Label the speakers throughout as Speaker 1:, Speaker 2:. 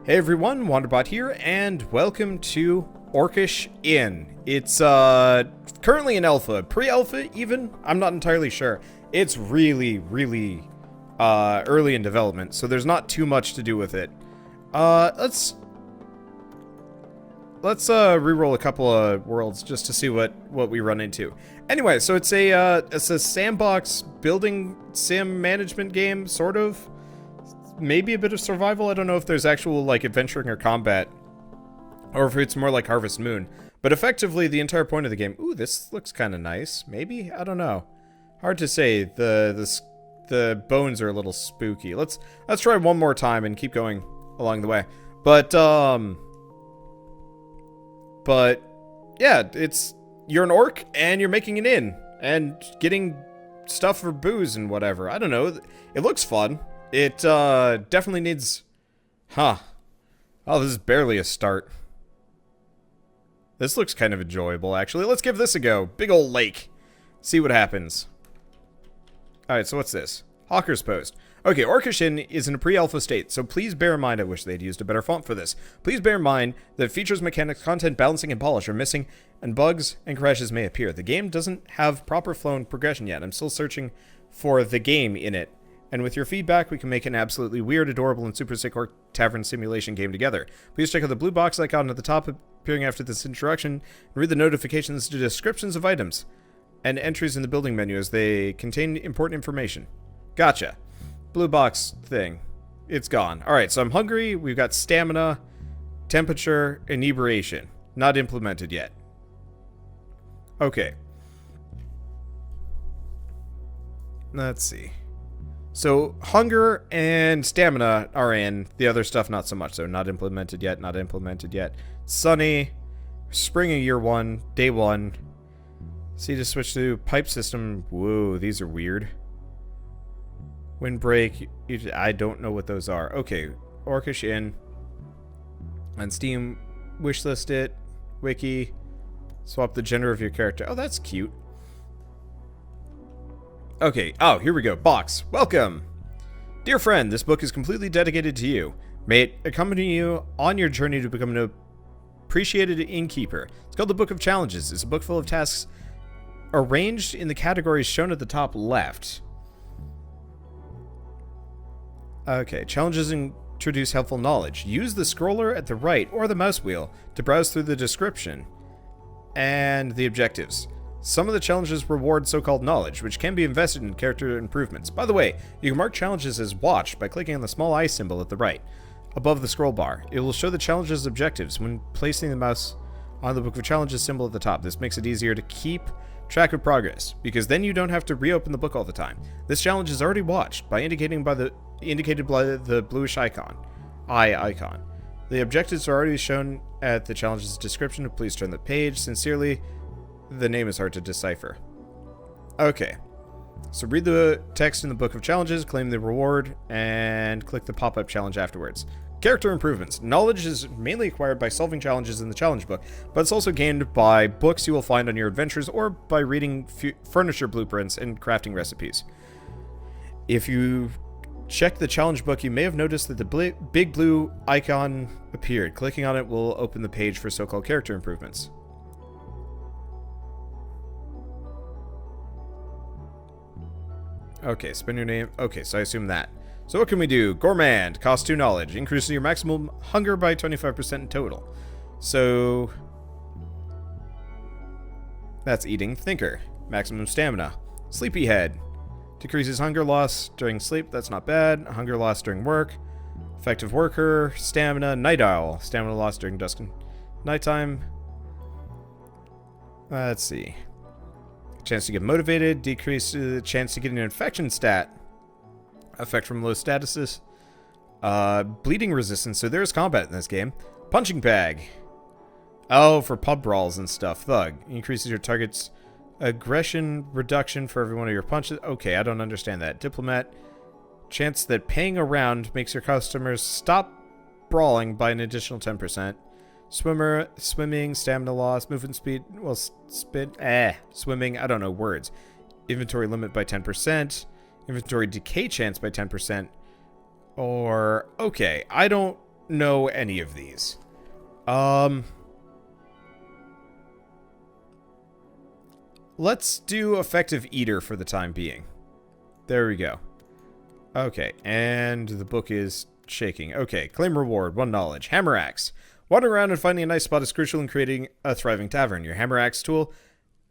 Speaker 1: Hey everyone, Wanderbot here, and welcome to Orcish Inn. It's currently in alpha, pre-alpha even. I'm not entirely sure. It's really early in development, so there's not too much to do with it. Let's re-roll a couple of worlds just to see what we run into. Anyway, so it's a sandbox building sim management game, sort of. Maybe a bit of survival. I don't know if there's actual, like, adventuring or combat, or if it's more like Harvest Moon. But effectively, the entire point of the game... Ooh, this looks kind of nice. Maybe? I don't know. Hard to say. The bones are a little spooky. Let's try one more time and keep going along the way. But yeah, you're an orc, and you're making an inn, and getting stuff for booze and whatever. I don't know. It looks fun. It, definitely needs... Huh. Oh, this is barely a start. This looks kind of enjoyable, actually. Let's give this a go. Big ol' lake. See what happens. Alright, so what's this? Hawker's Post. Okay, Orcish Inn is in a pre-alpha state, so please bear in mind, I wish they'd used a better font for this. Please bear in mind that features, mechanics, content, balancing, and polish are missing, and bugs and crashes may appear. The game doesn't have proper flow and progression yet. I'm still searching for the game in it. And with your feedback, we can make an absolutely weird, adorable, and super sick orc tavern simulation game together. Please check out the blue box icon at the top appearing after this introduction, and read the notifications to descriptions of items and entries in the building menu as they contain important information. Gotcha. Blue box thing. It's gone. Alright, so I'm hungry. We've got stamina, temperature, inebriation. Not implemented yet. Okay. Let's see. So, hunger and stamina are in. The other stuff, not so much. So, not implemented yet, not implemented yet. Sunny. Spring of year 1. Day 1. See to switch to pipe system. Whoa, these are weird. Windbreak. I don't know what those are. Okay. Orcish Inn. On Steam. Wishlist it. Wiki. Swap the gender of your character. Oh, that's cute. Okay, oh, here we go. Box. Welcome! Dear friend, this book is completely dedicated to you. May it accompany you on your journey to become an appreciated innkeeper. It's called the Book of Challenges. It's a book full of tasks arranged in the categories shown at the top left. Okay, challenges introduce helpful knowledge. Use the scroller at the right or the mouse wheel to browse through the description and the objectives. Some of the challenges reward so-called knowledge, which can be invested in character improvements. By the way, you can mark challenges as watched by clicking on the small eye symbol at the right, above the scroll bar. It will show the challenges' objectives when placing the mouse on the Book of Challenges symbol at the top. This makes it easier to keep track of progress, because then you don't have to reopen the book all the time. This challenge is already watched by indicated by the bluish icon. The objectives are already shown at the challenge's description. Please turn the page. Sincerely, the name is hard to decipher. Okay. So read the text in the Book of Challenges, claim the reward, and click the pop-up challenge afterwards. Character improvements. Knowledge is mainly acquired by solving challenges in the challenge book, but it's also gained by books you will find on your adventures or by reading furniture blueprints and crafting recipes. If you check the challenge book, you may have noticed that the big blue icon appeared. Clicking on it will open the page for so-called character improvements. Okay, spend your name. Okay, so I assume that. So what can we do? Gourmand. Cost 2 knowledge. Increases your maximum hunger by 25% in total. So that's eating. Thinker. Maximum stamina. Sleepyhead. Decreases hunger loss during sleep. That's not bad. Hunger loss during work. Effective worker. Stamina. Night owl. Stamina loss during dusk and nighttime. Let's see. Chance to get motivated, decrease the chance to get an infection stat. Effect from low statuses. Bleeding resistance, so there's combat in this game. Punching bag. Oh, for pub brawls and stuff. Thug. Increases your target's aggression reduction for every one of your punches. Okay, I don't understand that. Diplomat. Chance that paying around makes your customers stop brawling by an additional 10%. Swimmer, swimming, stamina loss, movement speed, well, swimming, I don't know words. Inventory limit by 10%, inventory decay chance by 10%, or, okay, I don't know any of these. Let's do effective eater for the time being. There we go. Okay, and the book is shaking. Okay, claim reward, 1 knowledge. Hammer axe. Wandering around and finding a nice spot is crucial in creating a thriving tavern. Your hammer axe tool,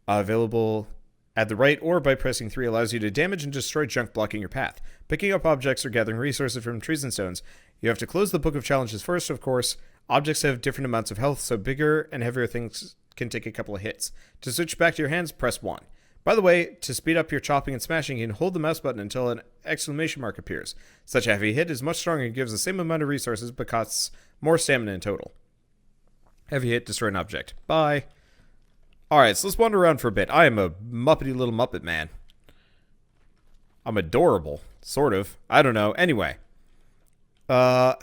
Speaker 1: available at the right or by pressing 3, allows you to damage and destroy junk blocking your path. Picking up objects or gathering resources from trees and stones. You have to close the book of challenges first, of course. Objects have different amounts of health, so bigger and heavier things can take a couple of hits. To switch back to your hands, press 1. By the way, to speed up your chopping and smashing, you can hold the mouse button until an exclamation mark appears. Such a heavy hit is much stronger and gives the same amount of resources, but costs more stamina in total. Heavy hit, destroy an object. Bye. Alright, so let's wander around for a bit. I am a muppety little Muppet man. I'm adorable. Sort of. I don't know. Anyway. The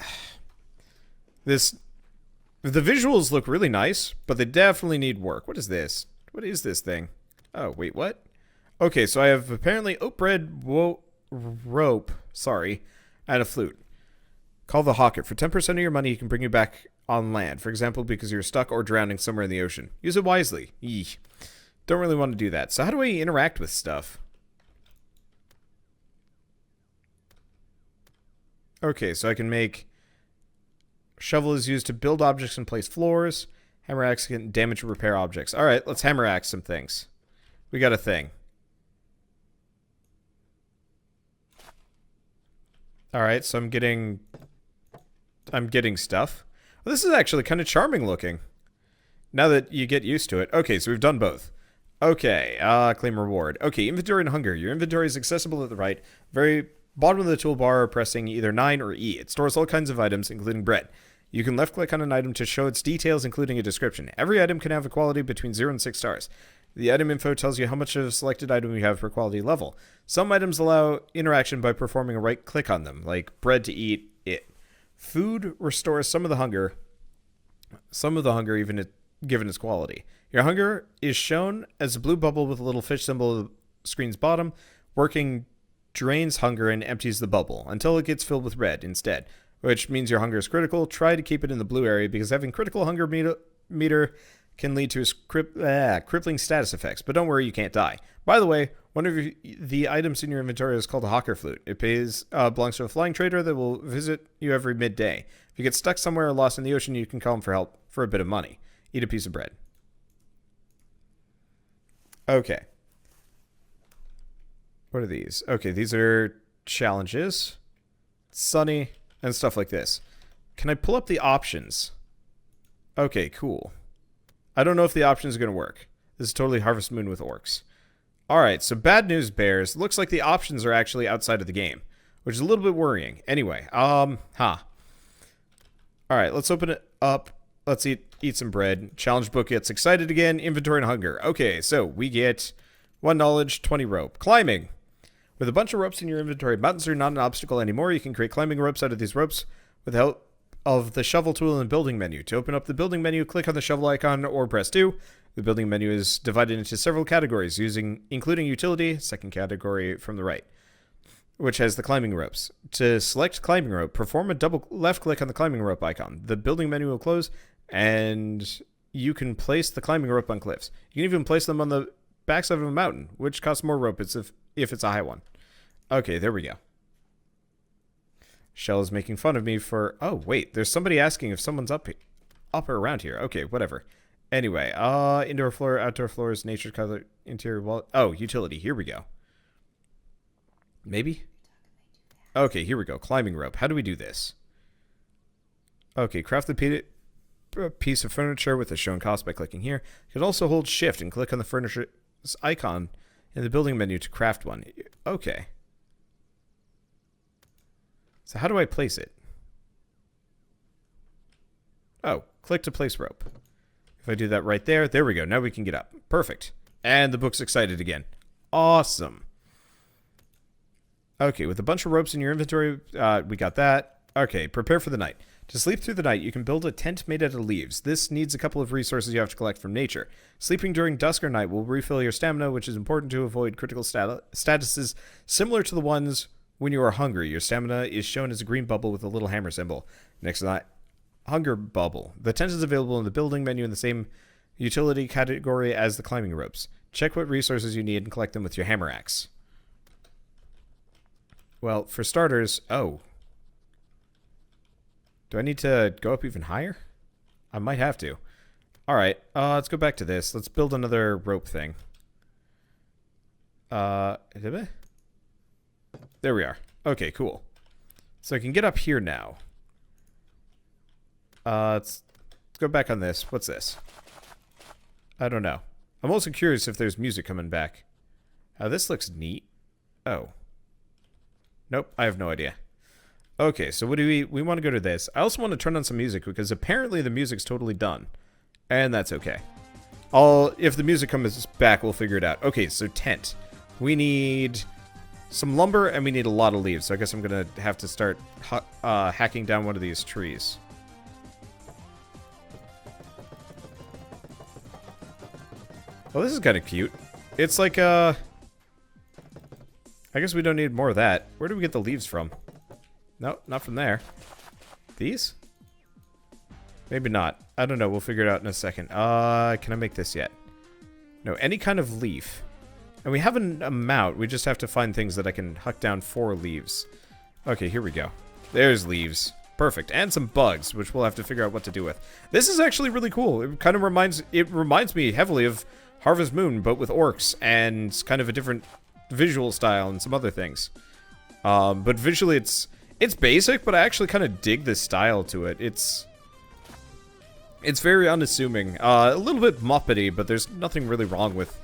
Speaker 1: visuals look really nice, but they definitely need work. What is this? What is this thing? Oh, wait, what? Okay, so I have apparently oat bread, rope, sorry, and a flute. Call the hawker. For 10% of your money, he can bring you back on land. For example, because you're stuck or drowning somewhere in the ocean. Use it wisely. Eeh. Don't really want to do that. So how do I interact with stuff? Okay, so I can make... Shovel is used to build objects and place floors. Hammer axe can damage or repair objects. Alright, let's hammer axe some things. We got a thing. Alright, so I'm getting stuff. Well, this is actually kind of charming looking. Now that you get used to it. Okay, so we've done both. Okay, claim reward. Okay, inventory and hunger. Your inventory is accessible at the right. Very bottom of the toolbar, pressing either 9 or E. It stores all kinds of items, including bread. You can left-click on an item to show its details, including a description. Every item can have a quality between 0 and 6 stars. The item info tells you how much of a selected item you have per quality level. Some items allow interaction by performing a right-click on them, like bread to eat it. Food restores some of the hunger even given its quality. Your hunger is shown as a blue bubble with a little fish symbol at the screen's bottom. Working drains hunger and empties the bubble until it gets filled with red instead, which means your hunger is critical. Try to keep it in the blue area because having critical hunger meter can lead to crippling status effects, but don't worry, you can't die. By the way, one of the items in your inventory is called a hawker flute. It belongs to a flying trader that will visit you every midday. If you get stuck somewhere or lost in the ocean, you can call him for help for a bit of money. Eat a piece of bread. Okay. What are these? Okay, these are challenges. Sunny, and stuff like this. Can I pull up the options? Okay, cool. I don't know if the options are going to work. This is totally Harvest Moon with orcs. Alright, so bad news bears. Looks like the options are actually outside of the game, which is a little bit worrying. Anyway, Alright, let's open it up. Let's eat some bread. Challenge book gets excited again. Inventory and hunger. Okay, so we get 1 knowledge, 20 rope. Climbing. With a bunch of ropes in your inventory, mountains are not an obstacle anymore. You can create climbing ropes out of these ropes with the help of the shovel tool in the building menu. To open up the building menu, click on the shovel icon or press 2. The building menu is divided into several categories, including utility, second category from the right, which has the climbing ropes. To select climbing rope, perform a double left click on the climbing rope icon. The building menu will close, and you can place the climbing rope on cliffs. You can even place them on the backside of a mountain, which costs more rope if it's a high one. Okay, there we go. Shell is making fun of me for... Oh, wait. There's somebody asking if someone's up or around here. Okay, whatever. Anyway, indoor floor, outdoor floors, nature color, interior wall... Oh, utility. Here we go. Maybe? Okay, here we go. Climbing rope. How do we do this? Okay, craft the piece of furniture with the shown cost by clicking here. You can also hold shift and click on the furniture icon in the building menu to craft one. Okay. So how do I place it? Oh, click to place rope. If I do that right there, there we go. Now we can get up. Perfect. And the book's excited again. Awesome. Okay, with a bunch of ropes in your inventory, we got that. Okay, prepare for the night. To sleep through the night, you can build a tent made out of leaves. This needs a couple of resources you have to collect from nature. Sleeping during dusk or night will refill your stamina, which is important to avoid critical statuses similar to the ones when you are hungry. Your stamina is shown as a green bubble with a little hammer symbol. Next hunger bubble. The tent is available in the building menu in the same utility category as the climbing ropes. Check what resources you need and collect them with your hammer axe. Well, for starters... Oh. Do I need to go up even higher? I might have to. Alright, let's go back to this. Let's build another rope thing. There we are. Okay, cool. So I can get up here now. Let's go back on this. What's this? I don't know. I'm also curious if there's music coming back. This looks neat. Oh. Nope, I have no idea. Okay, so what do we want to go to this. I also want to turn on some music because apparently the music's totally done. And that's okay. If the music comes back, we'll figure it out. Okay, so tent. We need some lumber and we need a lot of leaves. So I guess I'm going to have to start hacking down one of these trees. Well, this is kind of cute. It's like, I guess we don't need more of that. Where do we get the leaves from? No, not from there. These? Maybe not. I don't know. We'll figure it out in a second. Can I make this yet? No, any kind of leaf. And we have an amount. We just have to find things that I can huck down 4 leaves. Okay, here we go. There's leaves. Perfect. And some bugs, which we'll have to figure out what to do with. This is actually really cool. It kind of reminds me heavily of Harvest Moon, but with orcs and kind of a different visual style and some other things. But visually it's basic, but I actually kind of dig this style to it. It's very unassuming. A little bit Muppety, but there's nothing really wrong with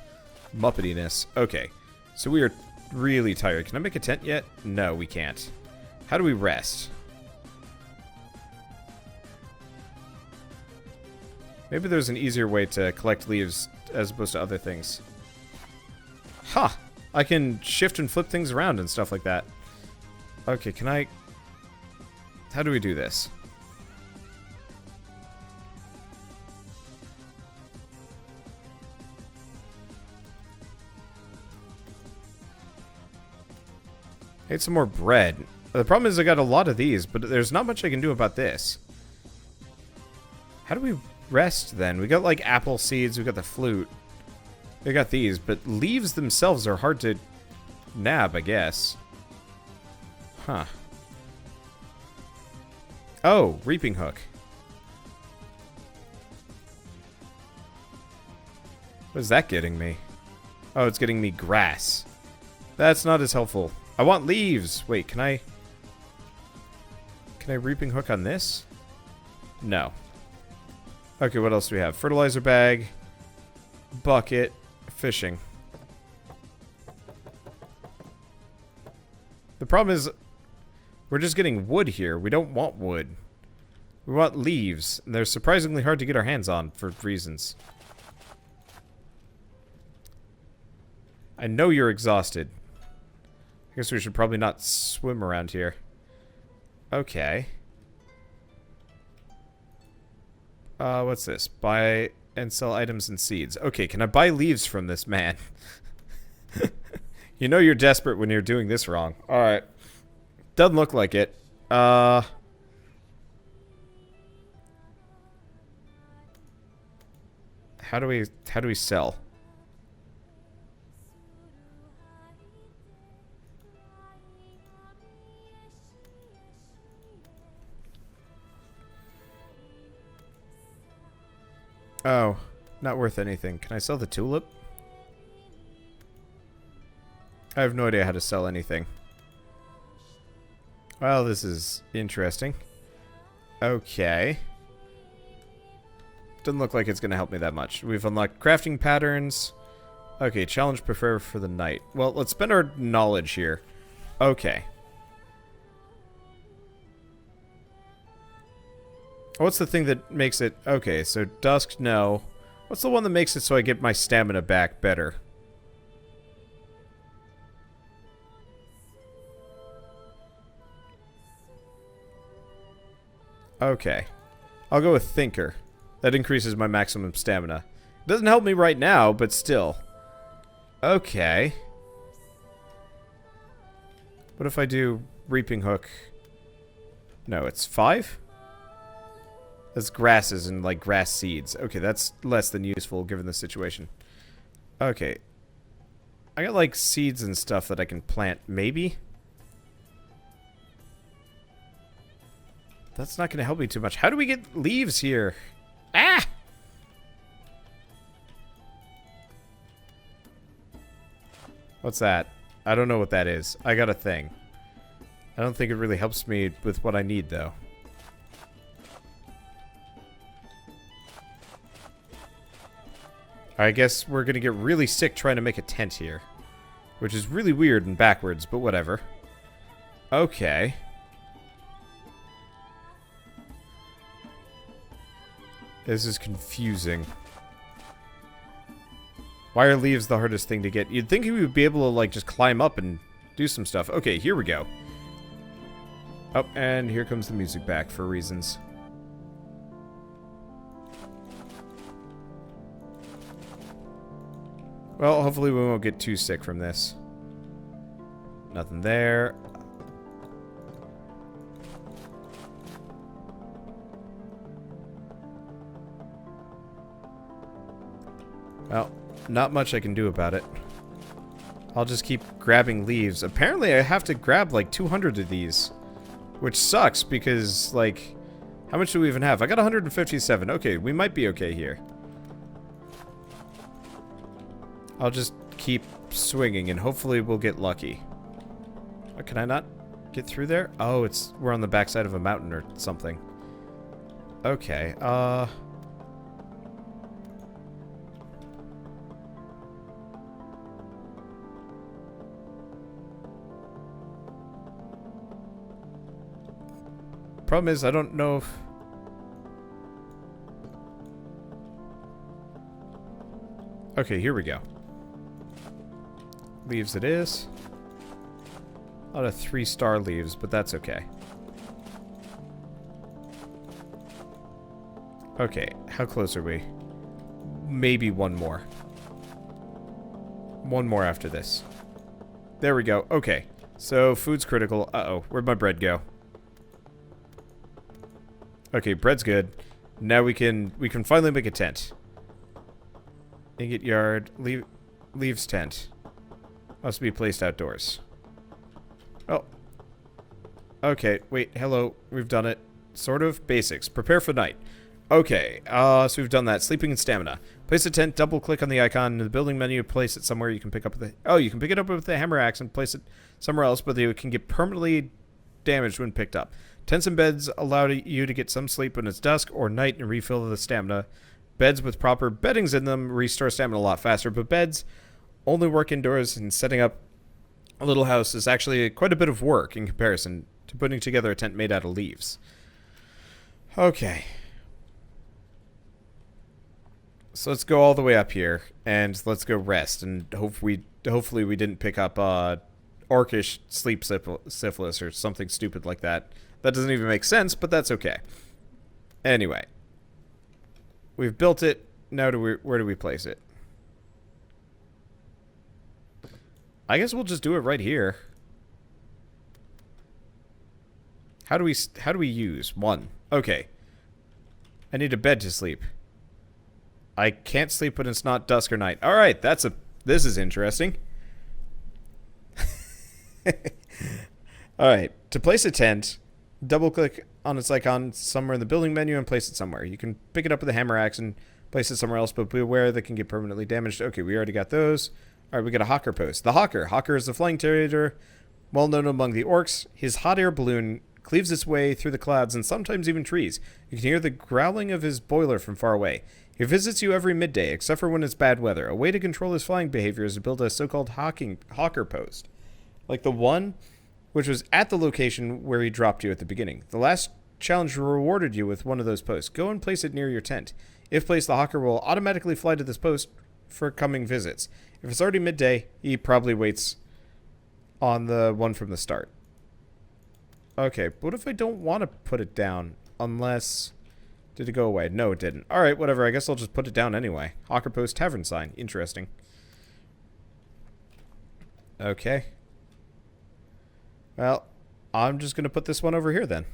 Speaker 1: Muppetiness. Okay, so we are really tired. Can I make a tent yet? No, we can't. How do we rest? Maybe there's an easier way to collect leaves as opposed to other things. Huh! I can shift and flip things around and stuff like that. Okay, can I... How do we do this? I need some more bread. The problem is I got a lot of these, but there's not much I can do about this. How do we rest then? We got like apple seeds, we got the flute. We got these, but leaves themselves are hard to nab, I guess. Huh. Oh, reaping hook. What is that getting me? Oh, it's getting me grass. That's not as helpful. I want leaves! Wait, can I reaping hook on this? No. Okay, what else do we have? Fertilizer bag, bucket, fishing. The problem is, we're just getting wood here. We don't want wood. We want leaves. And they're surprisingly hard to get our hands on for reasons. I know you're exhausted. I guess we should probably not swim around here. Okay. What's this? Buy and sell items and seeds. Okay, can I buy leaves from this man? You know you're desperate when you're doing this wrong. Alright. Doesn't look like it. How do we sell? Oh, not worth anything. Can I sell the tulip? I have no idea how to sell anything. Well, this is interesting. Okay. Doesn't look like it's going to help me that much. We've unlocked crafting patterns. Okay, challenge prefer for the night. Well, let's spend our knowledge here. Okay. What's the thing that makes it... Okay, so dusk, no. What's the one that makes it so I get my stamina back better? Okay. I'll go with Thinker. That increases my maximum stamina. Doesn't help me right now, but still. Okay. What if I do Reaping Hook? No, it's 5? That's grasses and, like, grass seeds. Okay, that's less than useful given the situation. Okay. I got, like, seeds and stuff that I can plant, maybe? That's not going to help me too much. How do we get leaves here? Ah! What's that? I don't know what that is. I got a thing. I don't think it really helps me with what I need, though. I guess we're going to get really sick trying to make a tent here. Which is really weird and backwards, but whatever. Okay. This is confusing. Why are leaves the hardest thing to get? You'd think we would be able to, like, just climb up and do some stuff. Okay, here we go. Oh, and here comes the music back for reasons. Well, hopefully we won't get too sick from this. Nothing there. Well, not much I can do about it. I'll just keep grabbing leaves. Apparently I have to grab like 200 of these. Which sucks because, like, how much do we even have? I got 157. Okay, we might be okay here. I'll just keep swinging and hopefully we'll get lucky. Oh, can I not get through there? Oh, we're on the backside of a mountain or something. Okay, problem is, I don't know if... Okay, here we go. Leaves it is. A lot of 3-star leaves, but that's okay. Okay, how close are we? Maybe one more. One more after this. There we go. Okay, so food's critical. Uh-oh, where'd my bread go? Okay, bread's good. Now we can finally make a tent. Ingot yard, leaves tent. Must be placed outdoors. Oh. Okay, wait, hello. We've done it. Sort of. Basics. Prepare for night. Okay, so we've done that. Sleeping and stamina. Place a tent, double click on the icon in the building menu, place it somewhere you can pick up with the... Oh, you can pick it up with the hammer axe and place it somewhere else, but it can get permanently damaged when picked up. Tents and beds allow you to get some sleep when it's dusk or night and refill the stamina. Beds with proper beddings in them restore stamina a lot faster, but beds only work indoors, and setting up a little house is actually quite a bit of work in comparison to putting together a tent made out of leaves. Okay. So let's go all the way up here, and let's go rest, and hopefully we didn't pick up Orcish sleep syphilis or something stupid like that. That doesn't even make sense, but that's okay. Anyway. We've built it. Now where do we place it? I guess we'll just do it right here. How do we use? 1. Okay. I need a bed to sleep. I can't sleep when it's not dusk or night. All right, this is interesting. All right, to place a tent, double-click on its icon somewhere in the building menu and place it somewhere. You can pick it up with a hammer axe and place it somewhere else, but be aware that can get permanently damaged. Okay, we already got those. All right, we got a hawker post. The hawker. Hawker is the flying terrier, well known among the orcs. His hot air balloon cleaves its way through the clouds and sometimes even trees. You can hear the growling of his boiler from far away. He visits you every midday, except for when it's bad weather. A way to control his flying behavior is to build a so-called hawker post. Like the one which was at the location where he dropped you at the beginning. The last challenge rewarded you with one of those posts. Go and place it near your tent. If placed, the hawker will automatically fly to this post for coming visits. If it's already midday, he probably waits on the one from the start. Okay, but what if I don't want to put it down? Unless... Did it go away? No, it didn't. Alright, whatever. I guess I'll just put it down anyway. Hawker post tavern sign. Interesting. Okay. Well, I'm just going to put this one over here then.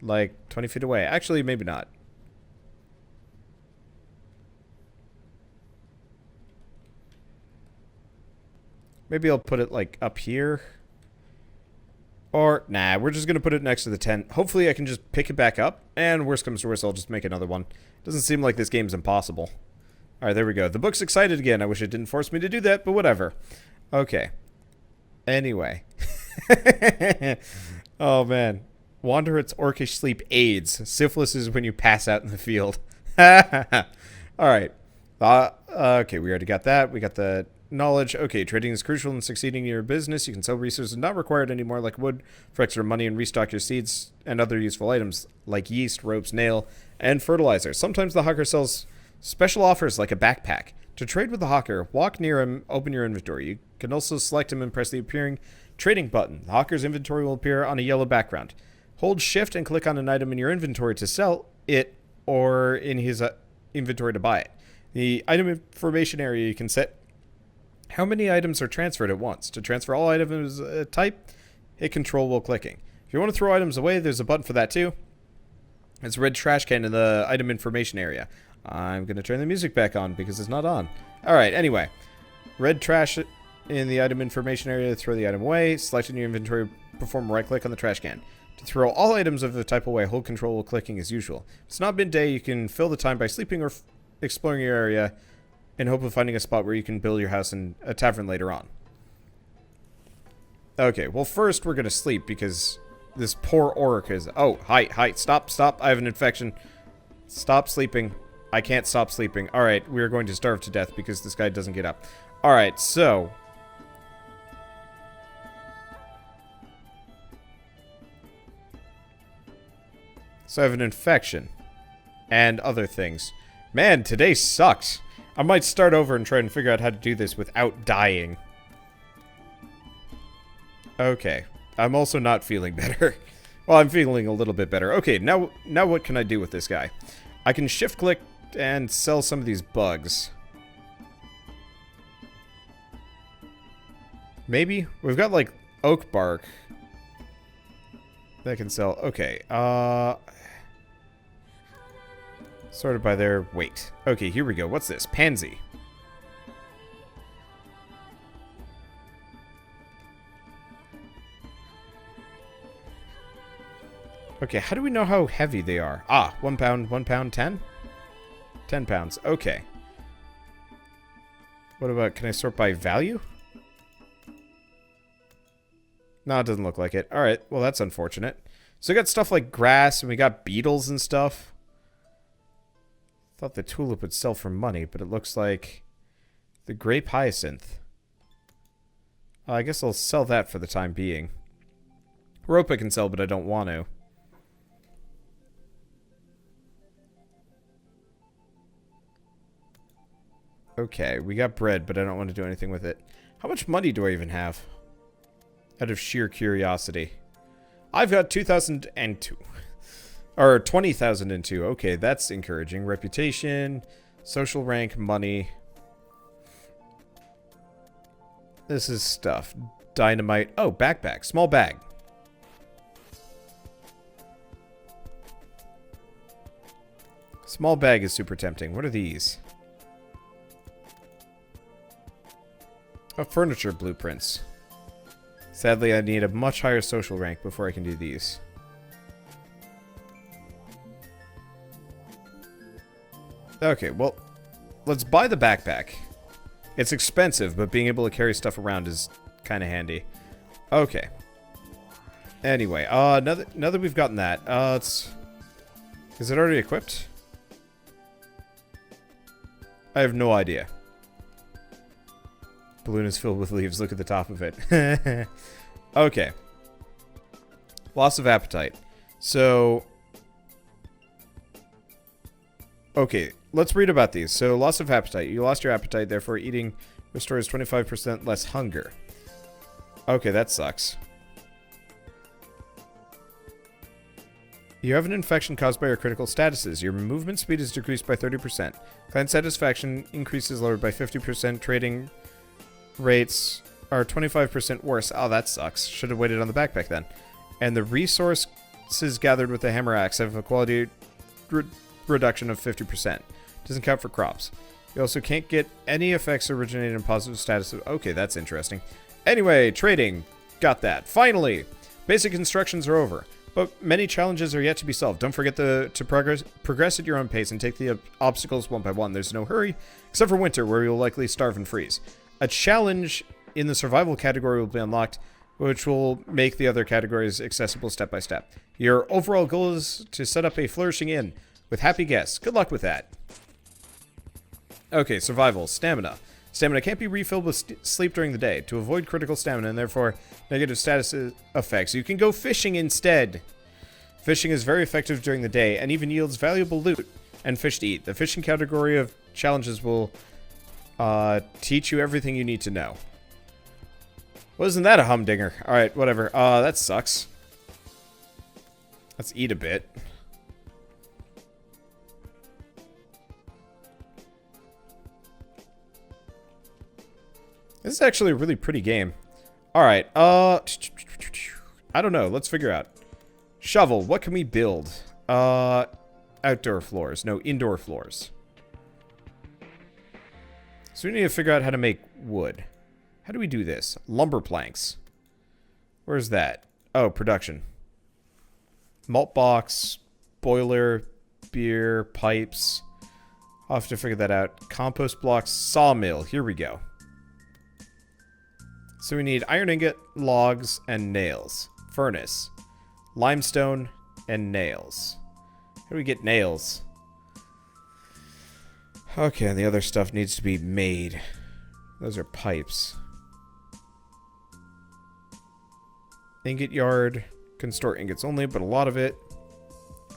Speaker 1: Like 20 feet away. Actually, maybe not. Maybe I'll put it, like, up here. Or, nah, we're just going to put it next to the tent. Hopefully I can just pick it back up. And worst comes to worst, I'll just make another one. Doesn't seem like this game's impossible. Alright, there we go. The book's excited again. I wish it didn't force me to do that, but whatever. Okay. Anyway. Oh, man. Wanderbots Orcish sleep aids. Syphilis is when you pass out in the field. Alright. Okay, we already got that. We got the knowledge. Okay, trading is crucial in succeeding in your business. You can sell resources not required anymore, like wood, for extra money, and restock your seeds and other useful items, like yeast, ropes, nail, and fertilizer. Sometimes the hawker sells special offers, like a backpack. To trade with the hawker, walk near him, open your inventory. You can also select him and press the appearing trading button. The hawker's inventory will appear on a yellow background. Hold shift and click on an item in your inventory to sell it, or in his inventory to buy it. The item information area, you can set how many items are transferred at once. To transfer all items type, hit control while clicking. If you want to throw items away, there's a button for that too. It's a red trash can in the item information area. I'm going to turn the music back on because it's not on. Alright, anyway. Red trash in the item information area to throw the item away. Select in your inventory, perform a right click on the trash can. To throw all items of the type away, hold control while clicking as usual. If it's not midday, you can fill the time by sleeping or exploring your area in hope of finding a spot where you can build your house and a tavern later on. Okay, well first we're gonna sleep because this poor orc is... Oh, hi, stop, I have an infection. Stop sleeping. I can't stop sleeping. Alright, we are going to starve to death because this guy doesn't get up. Alright, so... So I have an infection. And other things. Man, today sucks. I might start over and try and figure out how to do this without dying. Okay. I'm also not feeling better. Well, I'm feeling a little bit better. Okay, now what can I do with this guy? I can shift-click and sell some of these bugs. Maybe? We've got, like, oak bark that can sell. Okay, sorted by their weight. Okay, here we go. What's this? Pansy. Okay, how do we know how heavy they are? Ah, 1 pound, 10? 10 pounds. Okay. What about, can I sort by value? No, it doesn't look like it. Alright, well that's unfortunate. So we got stuff like grass, and we got beetles and stuff. Thought the tulip would sell for money, but it looks like the grape hyacinth. I guess I'll sell that for the time being. Rope I can sell, but I don't want to. Okay, we got bread, but I don't want to do anything with it. How much money do I even have? Out of sheer curiosity. I've got 2,002. Or 20,002. Okay, that's encouraging. Reputation, social rank, money. This is stuff. Dynamite. Oh, backpack. Small bag. Small bag is super tempting. What are these? Oh, furniture blueprints. Sadly, I need a much higher social rank before I can do these. Okay, well, let's buy the backpack. It's expensive, but being able to carry stuff around is kind of handy. Okay. Anyway, now that we've gotten that, is it already equipped? I have no idea. Balloon is filled with leaves. Look at the top of it. Okay. Loss of appetite. So... Okay, let's read about these. So, loss of appetite. You lost your appetite, therefore eating restores 25% less hunger. Okay, that sucks. You have an infection caused by your critical statuses. Your movement speed is decreased by 30%. Client satisfaction increases lowered by 50%. Trading rates are 25% worse. Oh, that sucks. Should have waited on the backpack then. And the resources gathered with the hammer axe have a quality reduction of 50%. Doesn't count for crops. You also can't get any effects originating in positive status. Okay, that's interesting. Anyway, trading. Got that. Finally! Basic instructions are over, but many challenges are yet to be solved. Don't forget to progress at your own pace and take the obstacles one by one. There's no hurry, except for winter, where you'll likely starve and freeze. A challenge in the survival category will be unlocked, which will make the other categories accessible step by step. Your overall goal is to set up a flourishing inn with happy guests. Good luck with that. Okay, survival. Stamina. Stamina can't be refilled with sleep during the day. To avoid critical stamina and therefore negative status effects, you can go fishing instead. Fishing is very effective during the day and even yields valuable loot and fish to eat. The fishing category of challenges will teach you everything you need to know. Wasn't that a humdinger? Alright, whatever. That sucks. Let's eat a bit. This is actually a really pretty game. Alright, I don't know. Let's figure out. Shovel, what can we build? Outdoor floors. No, indoor floors. So we need to figure out how to make wood. How do we do this? Lumber planks. Where's that? Oh, production. Malt box, boiler, beer, pipes. I'll have to figure that out. Compost blocks, sawmill. Here we go. So we need iron ingot, logs, and nails. Furnace. Limestone, and nails. How do we get nails? Okay, and the other stuff needs to be made. Those are pipes. Ingot yard. Can store ingots only, but a lot of it.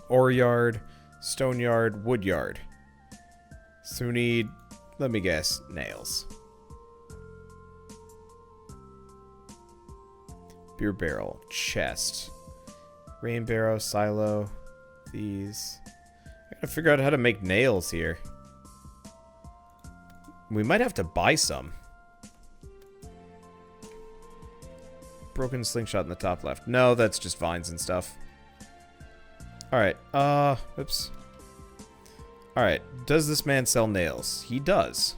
Speaker 1: Ore yard. Stone yard. Wood yard. So we need, let me guess, nails. Beer barrel. Chest. Rain barrel. Silo. These. I gotta figure out how to make nails here. We might have to buy some. Broken slingshot in the top left. No, that's just vines and stuff. Alright, oops. Alright, does this man sell nails? He does.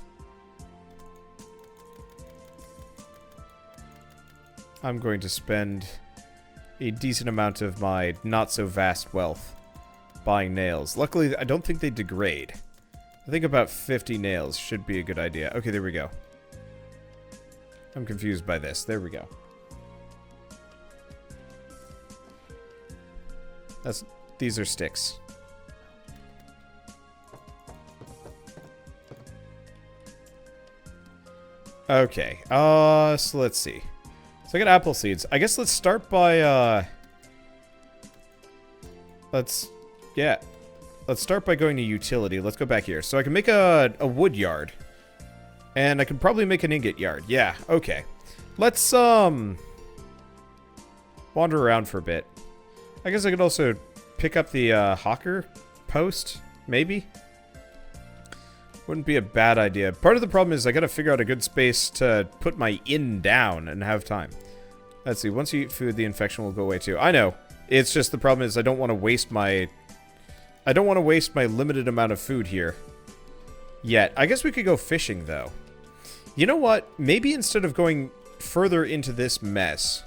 Speaker 1: I'm going to spend a decent amount of my not-so-vast wealth buying nails. Luckily, I don't think they degrade. I think about 50 nails should be a good idea. Okay, there we go. I'm confused by this. There we go. These are sticks. Okay, so let's see. So I got apple seeds. I guess let's start by, let's start by going to utility. Let's go back here. So I can make a wood yard. And I can probably make an ingot yard. Yeah, okay. Let's, wander around for a bit. I guess I could also pick up the, hawker post, maybe? Wouldn't be a bad idea. Part of the problem is I gotta figure out a good space to put my inn down and have time. Let's see, once you eat food, the infection will go away too. I know. It's just the problem is I don't want to waste my... I don't want to waste my limited amount of food here. Yet. I guess we could go fishing, though. You know what? Maybe instead of going further into this mess,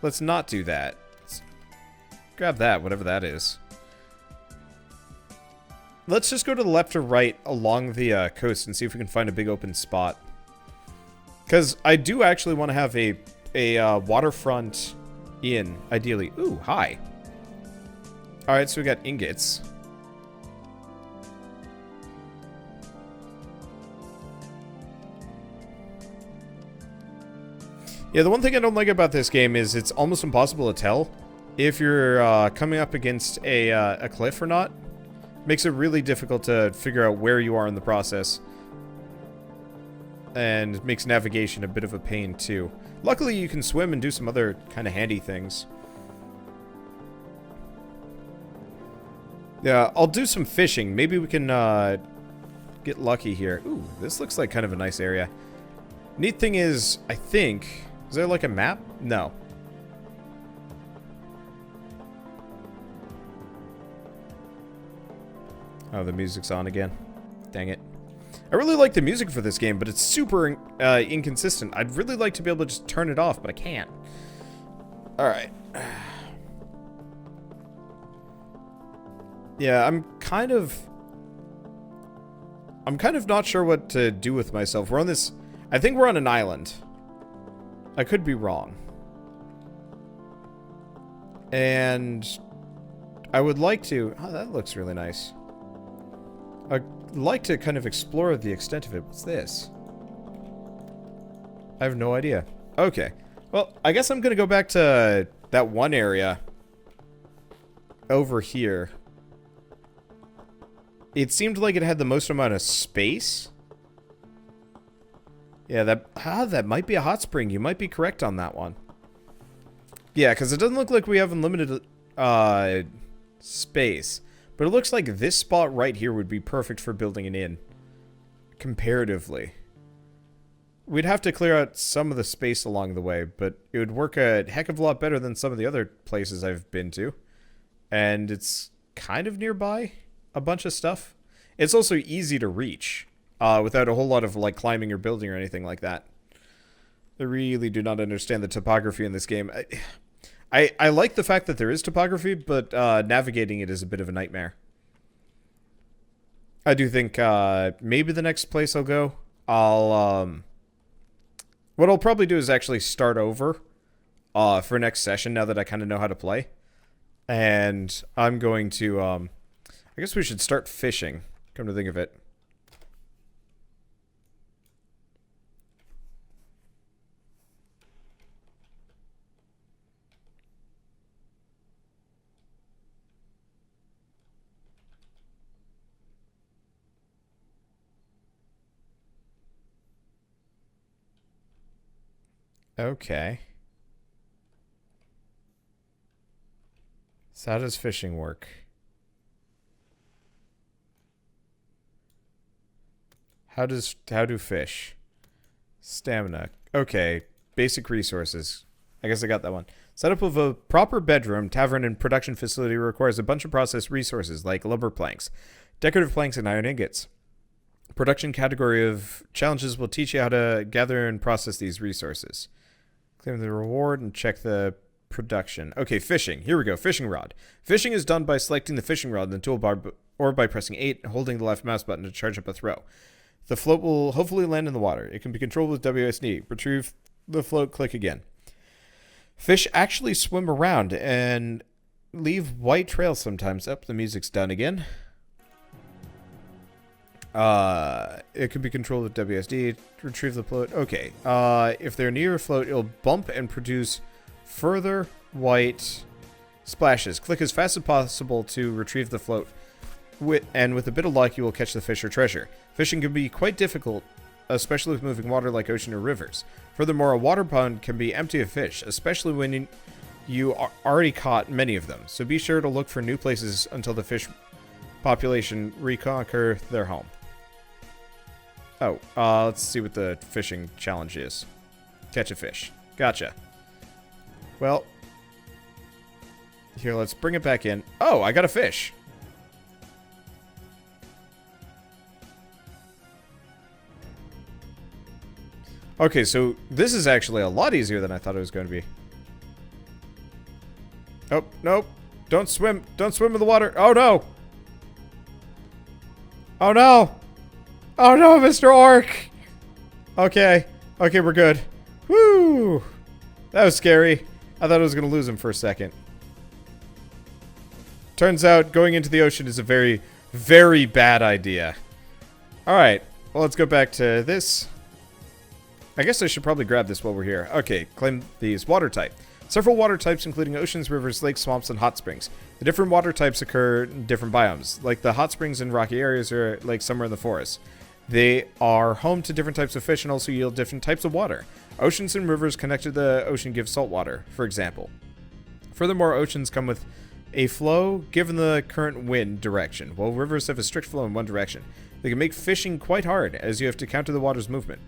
Speaker 1: let's not do that. Let's grab that, whatever that is. Let's just go to the left or right along the coast and see if we can find a big open spot. Because I do actually want to have a waterfront inn, ideally. Ooh, hi. Alright, so we got ingots. Yeah, the one thing I don't like about this game is it's almost impossible to tell if you're coming up against a cliff or not. Makes it really difficult to figure out where you are in the process. And makes navigation a bit of a pain, too. Luckily, you can swim and do some other kind of handy things. Yeah, I'll do some fishing. Maybe we can get lucky here. Ooh, this looks like kind of a nice area. Neat thing is, I think... Is there like a map? No. Oh, the music's on again. Dang it. I really like the music for this game, but it's super inconsistent. I'd really like to be able to just turn it off, but I can't. Alright. Yeah, I'm kind of not sure what to do with myself. We're on this... I think we're on an island. I could be wrong. And I would like to... Oh, that looks really nice. I'd like to kind of explore the extent of it. What's this? I have no idea. Okay. Well, I guess I'm going to go back to that one area over here. It seemed like it had the most amount of space. Yeah, that might be a hot spring. You might be correct on that one. Yeah, because it doesn't look like we have unlimited space. But it looks like this spot right here would be perfect for building an inn. Comparatively. We'd have to clear out some of the space along the way, but it would work a heck of a lot better than some of the other places I've been to. And it's kind of nearby a bunch of stuff. It's also easy to reach without a whole lot of like climbing or building or anything like that. I really do not understand the topography in this game. I like the fact that there is topography, but navigating it is a bit of a nightmare. I do think maybe the next place I'll go, what I'll probably do is actually start over for next session now that I kind of know how to play. And I'm going to, I guess we should start fishing, come to think of it. Okay. So how does fishing work? How do fish? Stamina. Okay. Basic resources. I guess I got that one. Setup of a proper bedroom, tavern, and production facility requires a bunch of processed resources like lumber planks, decorative planks, and iron ingots. Production category of challenges will teach you how to gather and process these resources. Claim the reward and check the production. Okay, fishing. Here we go. Fishing rod. Fishing is done by selecting the fishing rod in the toolbar or by pressing 8 and holding the left mouse button to charge up a throw. The float will hopefully land in the water. It can be controlled with WSD. Retrieve the float, click again. Fish actually swim around and leave white trails sometimes. Up, the music's done again. It can be controlled with WSD. Retrieve the float. Okay. If they're near a float, it'll bump and produce further white splashes. Click as fast as possible to retrieve the float. And with a bit of luck, you will catch the fish or treasure. Fishing can be quite difficult, especially with moving water like ocean or rivers. Furthermore, a water pond can be empty of fish, especially when you already caught many of them. So be sure to look for new places until the fish population reconquer their home. Oh, let's see what the fishing challenge is. Catch a fish. Gotcha. Well, here, let's bring it back in. Oh, I got a fish. Okay, so this is actually a lot easier than I thought it was going to be. Oh, nope. Don't swim. Don't swim in the water. Oh, no. Oh, no. Oh, no, Mr. Orc. Okay. Okay, we're good. Woo. That was scary. I thought I was going to lose him for a second. Turns out going into the ocean is a very, very bad idea. All right. Well, let's go back to this. I guess I should probably grab this while we're here. Okay, claim these. Water type. Several water types, including oceans, rivers, lakes, swamps, and hot springs. The different water types occur in different biomes. Like the hot springs in rocky areas or like somewhere in the forest. They are home to different types of fish and also yield different types of water. Oceans and rivers connected to the ocean give salt water, for example. Furthermore, oceans come with a flow given the current wind direction, while rivers have a strict flow in one direction. They can make fishing quite hard, as you have to counter the water's movement.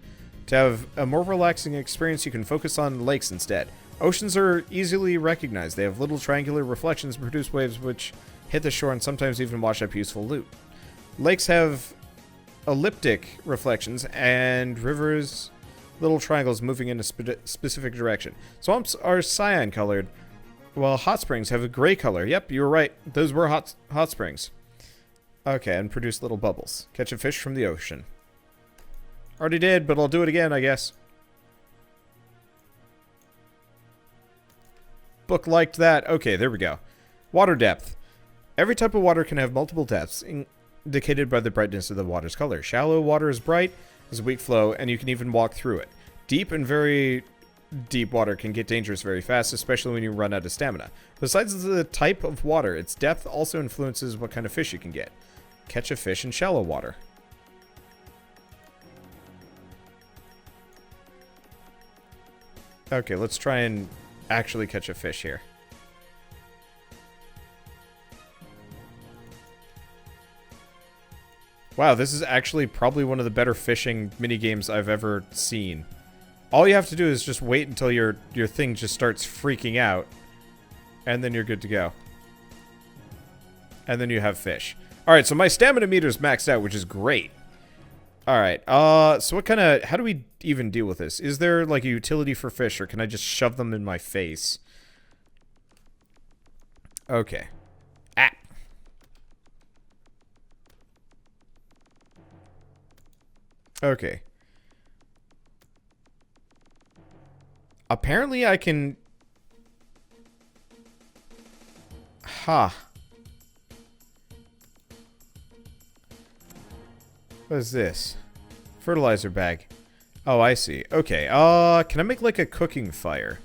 Speaker 1: To have a more relaxing experience, you can focus on lakes instead. Oceans are easily recognized. They have little triangular reflections and produce waves which hit the shore and sometimes even wash up useful loot. Lakes have elliptic reflections, and rivers, little triangles moving in a specific direction. Swamps are cyan colored, while hot springs have a gray color. Yep, you were right. Those were hot springs. Okay, and produce little bubbles. Catch a fish from the ocean. Already did, but I'll do it again, I guess. Book liked that. Okay, there we go. Water depth. Every type of water can have multiple depths, indicated by the brightness of the water's color. Shallow water is bright, has a weak flow, and you can even walk through it. Deep and very deep water can get dangerous very fast, especially when you run out of stamina. Besides the type of water, its depth also influences what kind of fish you can get. Catch a fish in shallow water. Okay, let's try and actually catch a fish here. Wow, this is actually probably one of the better fishing minigames I've ever seen. All you have to do is just wait until your thing just starts freaking out, and then you're good to go. And then you have fish. Alright, so my stamina meter's maxed out, which is great. Alright, so what kind of... How do we even deal with this? Is there, like, a utility for fish, or can I just shove them in my face? Okay. Ah! Okay. Apparently I can... Ha. What is this? Fertilizer bag. Oh, I see. Okay, can I make like a cooking fire?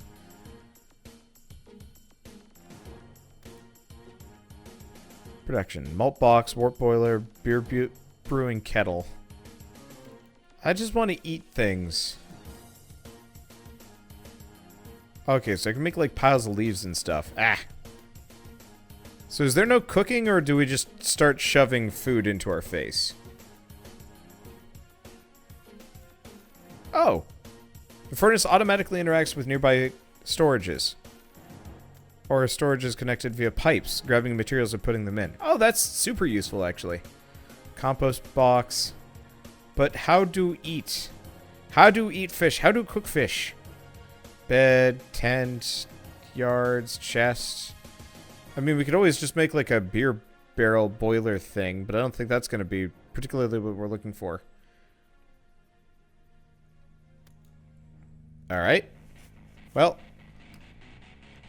Speaker 1: Production. Malt box, wort boiler, beer brewing kettle. I just want to eat things. Okay, so I can make like piles of leaves and stuff. Ah! So is there no cooking, or do we just start shoving food into our face? Oh! The furnace automatically interacts with nearby storages. Or storage is connected via pipes, grabbing materials and putting them in. Oh, that's super useful, actually. Compost box. But how do eat? How do eat fish? How do cook fish? Bed, tent, yards, chest. I mean, we could always just make like a beer barrel boiler thing, but I don't think that's going to be particularly what we're looking for. Alright. Well.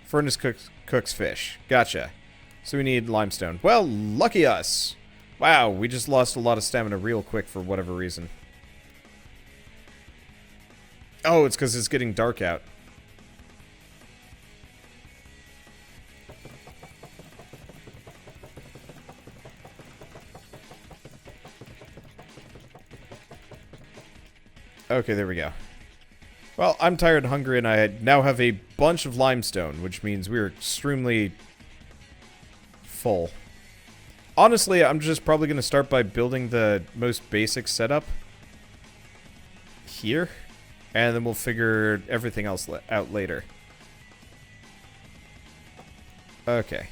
Speaker 1: Furnace cooks fish. Gotcha. So we need limestone. Well, lucky us. Wow, we just lost a lot of stamina real quick for whatever reason. Oh, it's because it's getting dark out. Okay, there we go. Well, I'm tired and hungry, and I now have a bunch of limestone, which means we're extremely full. Honestly, I'm just probably going to start by building the most basic setup here, and then we'll figure everything else out later. Okay.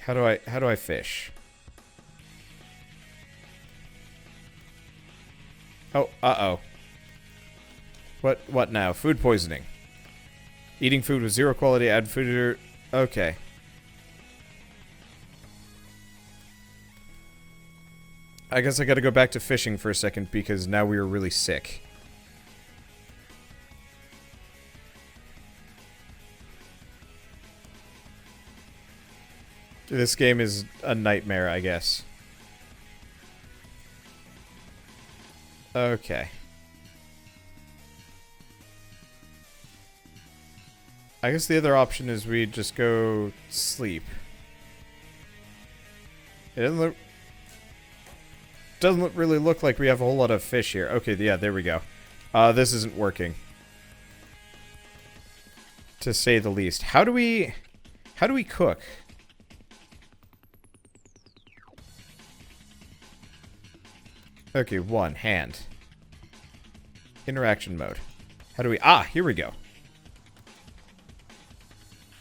Speaker 1: How do I fish? Oh, uh-oh. What now? Food poisoning. Eating food with zero quality, add food... Okay. I guess I gotta go back to fishing for a second because now we are really sick. This game is a nightmare, I guess. Okay. I guess the other option is we just go sleep. It doesn't really look like we have a whole lot of fish here. Okay, yeah, there we go. This isn't working, to say the least. How do we cook? Okay, one hand. Interaction mode. How do we... Ah, here we go.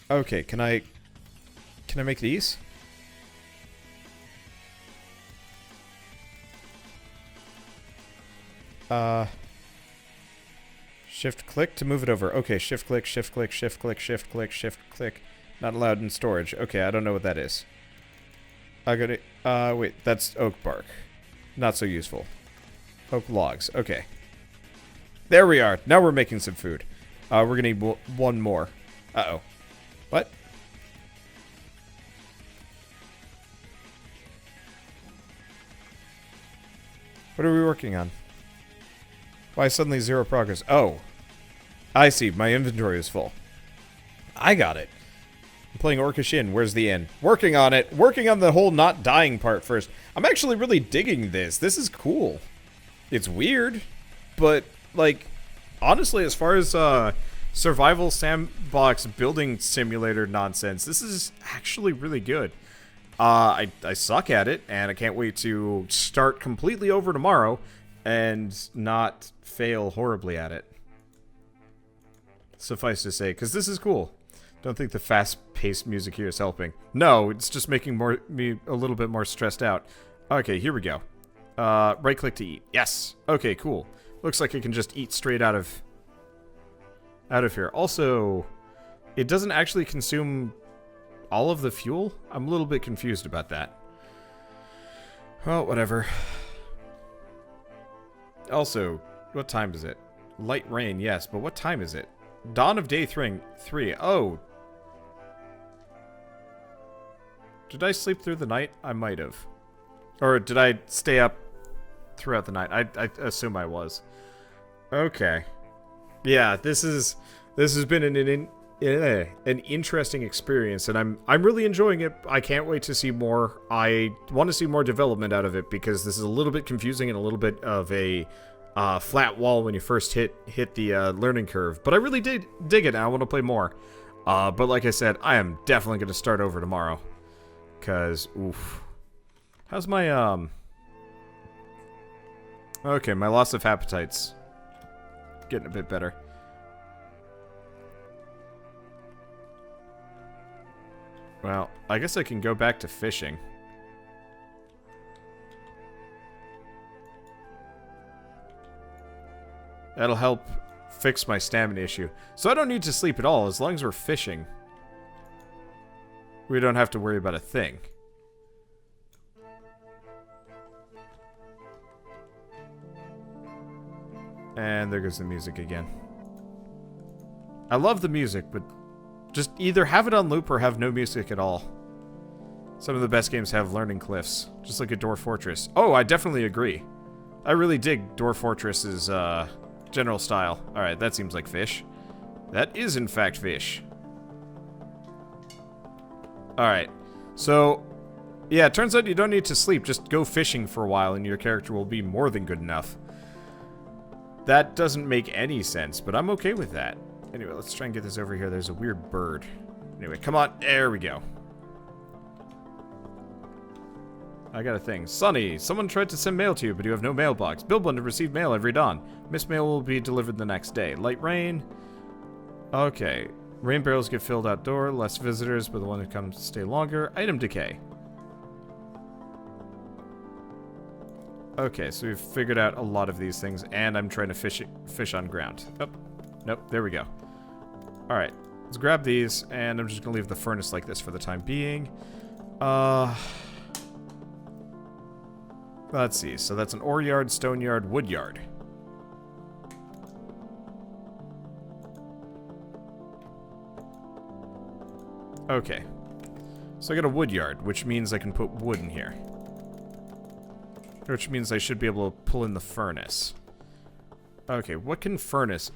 Speaker 1: Okay, can I make these? Shift click to move it over. Okay, shift click, shift click, shift click, shift click, shift click. Not allowed in storage. Okay, I don't know what that is. I got it. Wait, that's oak bark. Not so useful. Oak logs. Okay. There we are. Now we're making some food. We're gonna need one more. Uh-oh. What? What are we working on? Why suddenly 0 progress? Oh. I see. My inventory is full. I got it. I'm playing Orcish Inn. Where's the inn? Working on it. Working on the whole not dying part first. I'm actually really digging this. This is cool. It's weird, but, like, honestly, as far as survival sandbox building simulator nonsense, this is actually really good. I suck at it, and I can't wait to start completely over tomorrow and not fail horribly at it. Suffice to say, because this is cool. Don't think the fast-paced music here is helping. No, it's just making me a little bit more stressed out. Okay, here we go. Right-click to eat. Yes. Okay, cool. Looks like I can just eat straight out of here. Also, it doesn't actually consume all of the fuel? I'm a little bit confused about that. Well, whatever. Also, what time is it? Light rain, yes, but what time is it? Dawn of day 3. Oh. Did I sleep through the night? I might have. Or did I stay up throughout the night? I assume I was. Okay. Yeah, this has been an interesting experience, and I'm really enjoying it. I can't wait to see more. I want to see more development out of it, because this is a little bit confusing and a little bit of a flat wall when you first hit the learning curve. But I really did dig it, and I want to play more. But like I said, I am definitely going to start over tomorrow, because, oof. How's my, okay, my loss of appetite's getting a bit better. Well, I guess I can go back to fishing. That'll help fix my stamina issue. So I don't need to sleep at all. As long as we're fishing, we don't have to worry about a thing. And there goes the music again. I love the music, but just either have it on loop or have no music at all. Some of the best games have learning cliffs, just like a Dwarf Fortress. Oh, I definitely agree. I really dig Dwarf Fortress's general style. Alright, that seems like fish. That is, in fact, fish. Alright, so, yeah, it turns out you don't need to sleep. Just go fishing for a while and your character will be more than good enough. That doesn't make any sense, but I'm okay with that. Anyway, let's try and get this over here. There's a weird bird. Anyway, come on. There we go. I got a thing. Sonny, someone tried to send mail to you, but you have no mailbox. Build one to receive mail every dawn. Missed mail will be delivered the next day. Light rain. Okay. Rain barrels get filled outdoor. Less visitors, but the one who comes stay longer. Item decay. Okay, so we've figured out a lot of these things, and I'm trying to fish on ground. Oh, nope, there we go. Alright, let's grab these, and I'm just gonna leave the furnace like this for the time being. Let's see, so that's an ore yard, stone yard, wood yard. Okay. So I got a wood yard, which means I can put wood in here. Which means I should be able to pull in the furnace. Okay, what can the furnace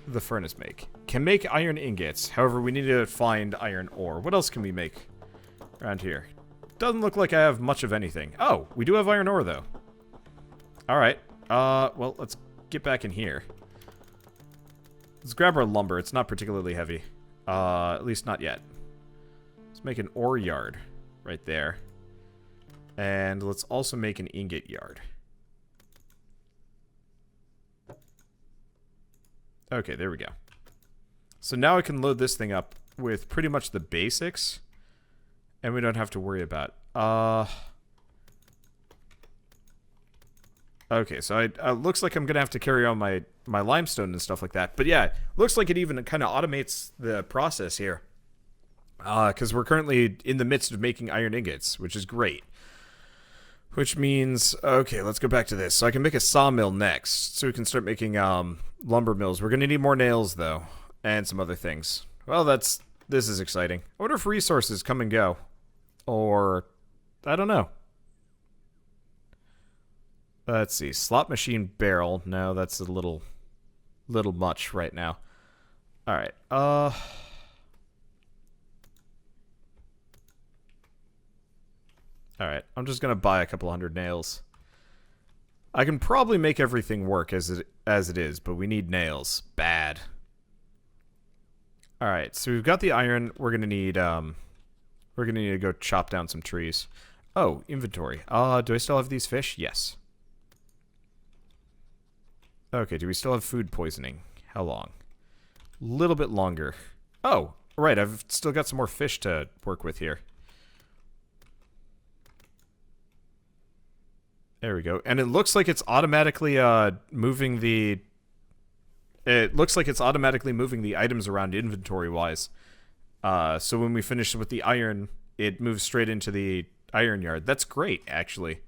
Speaker 1: make? Can make iron ingots. However, we need to find iron ore. What else can we make around here? Doesn't look like I have much of anything. Oh, we do have iron ore, though. Alright. Well, let's get back in here. Let's grab our lumber. It's not particularly heavy. At least not yet. Let's make an ore yard right there. And let's also make an ingot yard. Okay, there we go. So now I can load this thing up with pretty much the basics. And we don't have to worry about... Okay, so looks like I'm going to have to carry on my limestone and stuff like that. But yeah, looks like it even kind of automates the process here. Because we're currently in the midst of making iron ingots, which is great. Which means, okay, let's go back to this. So I can make a sawmill next, so we can start making lumber mills. We're going to need more nails, though, and some other things. Well, this is exciting. I wonder if resources come and go. Or, I don't know. Let's see, slot machine barrel. No, that's a little much right now. Alright, Alright, I'm just gonna buy a couple hundred nails. I can probably make everything work as it is, but we need nails. Bad. Alright, so we've got the iron. We're gonna need to go chop down some trees. Oh, inventory. Do I still have these fish? Yes. Okay, do we still have food poisoning? How long? A little bit longer. Oh, right, I've still got some more fish to work with here. There we go. And it looks like it's automatically moving the... It looks like it's automatically moving the items around inventory-wise. So when we finish with the iron, it moves straight into the iron yard. That's great, actually.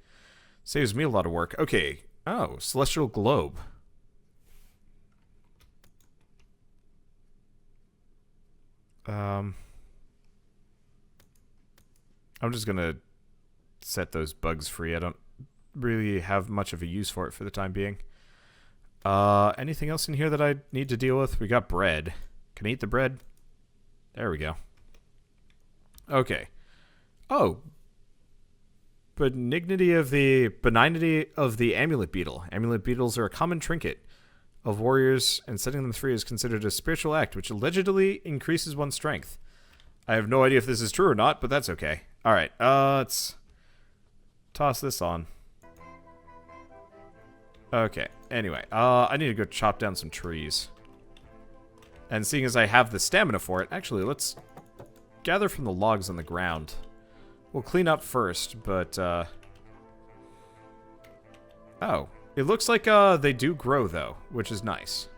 Speaker 1: Saves me a lot of work. Okay. Oh, celestial globe. I'm just gonna set those bugs free. I don't really have much of a use for it for the time being. Anything else in here that I need to deal with? We got bread. Can I eat the bread? There we go. Okay. Oh. Benignity of benignity of the amulet beetle. Amulet beetles are a common trinket of warriors, and setting them free is considered a spiritual act, which allegedly increases one's strength. I have no idea if this is true or not, but that's okay. Alright, let's toss this on. Okay, anyway, I need to go chop down some trees. And seeing as I have the stamina for it, actually, let's gather from the logs on the ground. We'll clean up first, but, oh. It looks like, they do grow, though, which is nice.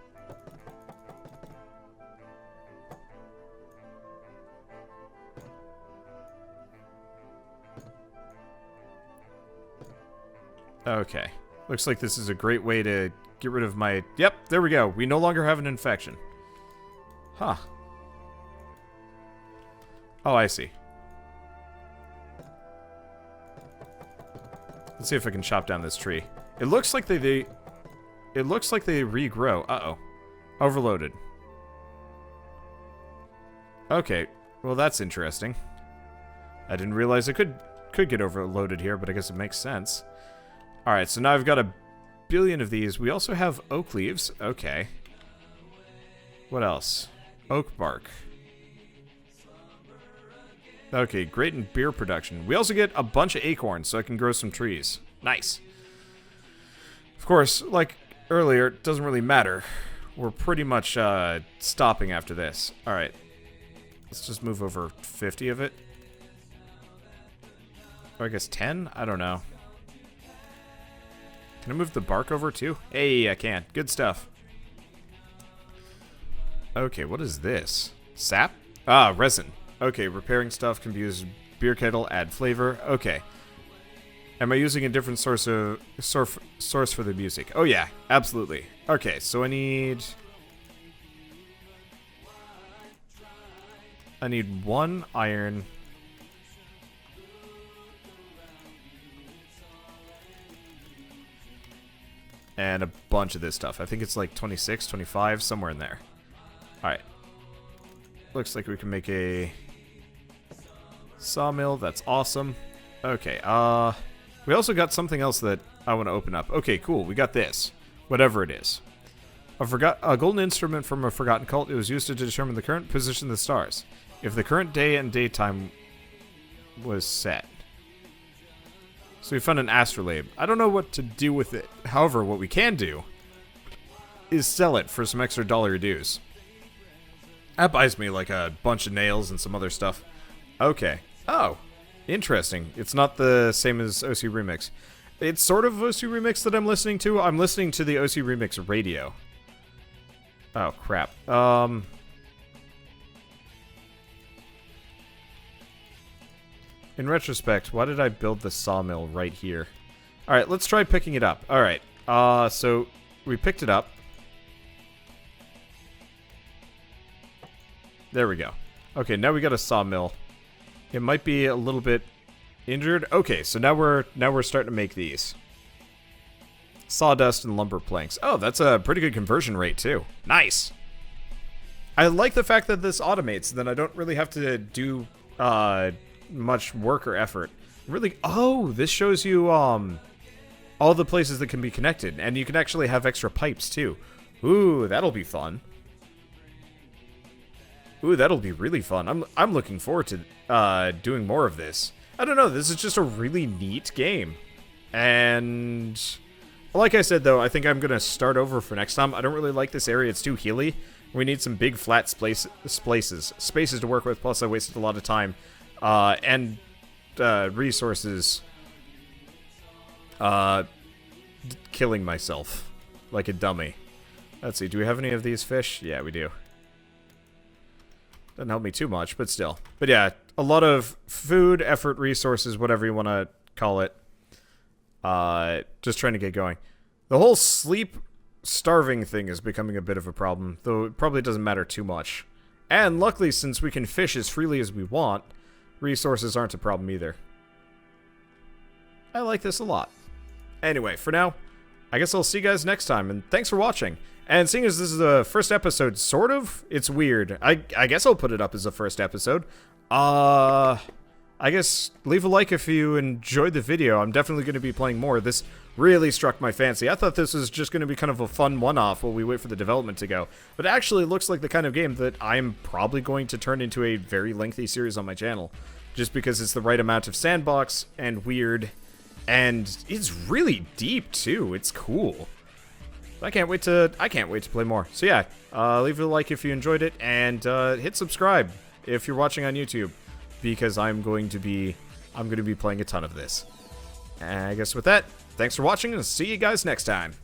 Speaker 1: Okay. Looks like this is a great way to get rid of my... Yep, there we go. We no longer have an infection. Huh. Oh, I see. Let's see if I can chop down this tree. It looks like it looks like they regrow. Uh-oh. Overloaded. Okay. Well, that's interesting. I didn't realize I could get overloaded here, but I guess it makes sense. Alright, so now I've got a billion of these. We also have oak leaves. Okay. What else? Oak bark. Okay, great in beer production. We also get a bunch of acorns, so I can grow some trees. Nice. Of course, like earlier, it doesn't really matter. We're pretty much stopping after this. Alright. Let's just move over 50 of it. Or I guess 10? I don't know. Can I move the bark over too? Hey, I can. Good stuff. Okay, what is this? Sap? Ah, resin. Okay, repairing stuff can be used. Beer kettle, add flavor. Okay. Am I using a different source for the music? Oh yeah, absolutely. Okay, so I need 1 iron. And a bunch of this stuff. I think it's like 26, 25, somewhere in there. Alright. Looks like we can make a sawmill. That's awesome. Okay, we also got something else that I want to open up. Okay, cool. We got this. Whatever it is. A golden instrument from a forgotten cult. It was used to determine the current position of the stars. If the current day and daytime was set. So we found an astrolabe. I don't know what to do with it. However, what we can do is sell it for some extra dollar dues. That buys me like a bunch of nails and some other stuff. Okay. Oh. Interesting. It's not the same as OC Remix. It's sort of OC Remix that I'm listening to. I'm listening to the OC Remix radio. Oh, crap. In retrospect, why did I build the sawmill right here? Alright, let's try picking it up. Alright, so we picked it up. There we go. Okay, now we got a sawmill. It might be a little bit injured. Okay, so now we're starting to make these. Sawdust and lumber planks. Oh, that's a pretty good conversion rate too. Nice. I like the fact that this automates, then I don't really have to do much work or effort. Really, oh, this shows you all the places that can be connected, and you can actually have extra pipes too. Ooh, that'll be fun. Ooh, that'll be really fun. I'm looking forward to doing more of this. I don't know, this is just a really neat game. And like I said though, I think I'm gonna start over for next time. I don't really like this area, it's too hilly. We need some big flat spaces to work with, plus I wasted a lot of time and resources killing myself like a dummy. Let's see, do we have any of these fish? Yeah, we do. Doesn't help me too much, but still. But yeah, a lot of food, effort, resources, whatever you want to call it. Just trying to get going. The whole sleep starving thing is becoming a bit of a problem, though it probably doesn't matter too much. And luckily, since we can fish as freely as we want, resources aren't a problem either. I like this a lot. Anyway, for now, I guess I'll see you guys next time, and thanks for watching. And seeing as this is the first episode, sort of, it's weird. I guess I'll put it up as the first episode. I guess leave a like if you enjoyed the video. I'm definitely going to be playing more. This really struck my fancy. I thought this was just going to be kind of a fun one-off while we wait for the development to go. But it actually looks like the kind of game that I'm probably going to turn into a very lengthy series on my channel. Just because it's the right amount of sandbox and weird. And it's really deep, too. It's cool. I can't wait to play more. So yeah, leave a like if you enjoyed it, and hit subscribe if you're watching on YouTube, because I'm going to be playing a ton of this. And I guess with that, thanks for watching, and see you guys next time.